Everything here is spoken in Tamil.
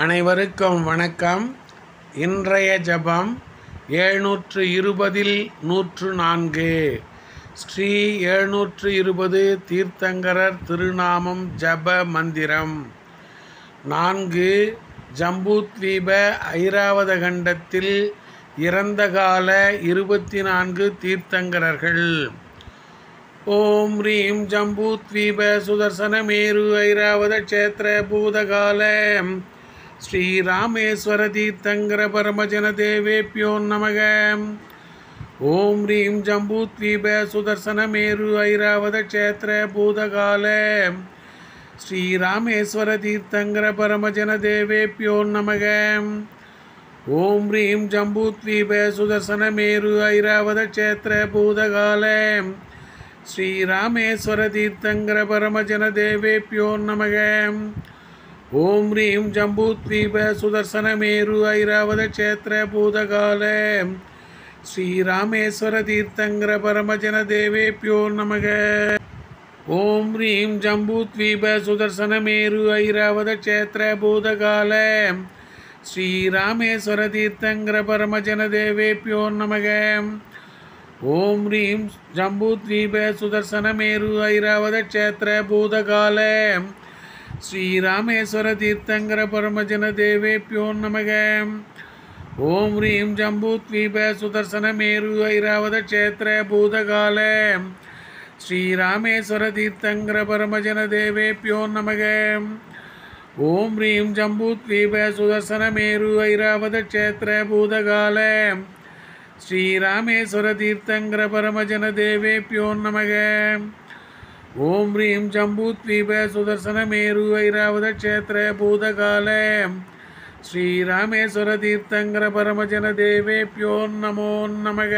அனைவருக்கும் வணக்கம். இன்றைய ஜபம் 720 104. ஸ்ரீ 720 தீர்த்தங்கரர் திருநாமம் ஜப மந்திரம். 4. ஜம்பூத்வீப ஐராவத கண்டத்தில் இறந்த கால 24 தீர்த்தங்கரர்கள். ஓம் ரீம் ஜம்பூத்வீப சுதர்சனமேரு ஐராவத க்ஷேத்திர பூதகால ஸ்ரீ ராமேஸ்வர தீர்த்தங்கர பரமஜன தேவேப்யோ நமக. ஓம் ரீம் ஜம்பூத்வீப சுதர்சனமேரு ஐராவத க்ஷேத்திர பூதகால ஸ்ரீ ராமேஸ்வர தீர்த்தங்கர பரமஜன தேவேப்யோ நமக. ஓம் ரீம் ஜம்பூத்வீப சுதர்சனமேரு ஐராவத க்ஷேத்திர பூதகால ஸ்ரீ ராமேஸ்வர தீர்த்தங்கர பரமஜன தேவேப்யோ நமக. ஓம் ரீம் ஜம்பூத்வீப சுதர்சனமேரு ஐராவத க்ஷேத்திர பூதகால ஸ்ரீ ராமேஸ்வர தீர்த்தங்கர பரமஜன தேவேப்யோ நமக. ஓம் ரீம் ஜம்பூத்வீப சுதர்சனமேரு ஐராவத க்ஷேத்திர பூதகால ஸ்ரீ ராமேஸ்வர தீர்த்தங்கர பரமஜன தேவேப்யோ நமக. ஓம் ரீம் ஜம்பூத்வீப சுதர்சனமேரு ஐராவத க்ஷேத்திர பூதகால ஸ்ரீ ராமேஸ்வர தீர்த்தங்கர பரமஜன தேவேப்யோ நமக. ஓம் ரீம் ஜம்பூத்வீப சுதர்சனமேரு ஐராவத க்ஷேத்திர பூதகால ஸ்ரீ ராமேஸ்வர தீர்த்தங்கர பரமஜன தேவேப்யோ நமக. ஓம் ரீம் ஜம்பூத்வீப சுதர்சனமேரு ஐராவத க்ஷேத்திர பூதகால ஸ்ரீ ராமேஸ்வர தீர்த்தங்கர பரமஜன தேவேப்யோ நமக. ஓம் ரீம் ஜம்பூத்வீப சுதர்சனமேரு ஐராவத க்ஷேத்திர பூதகால ஸ்ரீ ராமேஸ்வர தீர்த்தங்கர பரமஜன தேவேப்யோ நமோ நமக.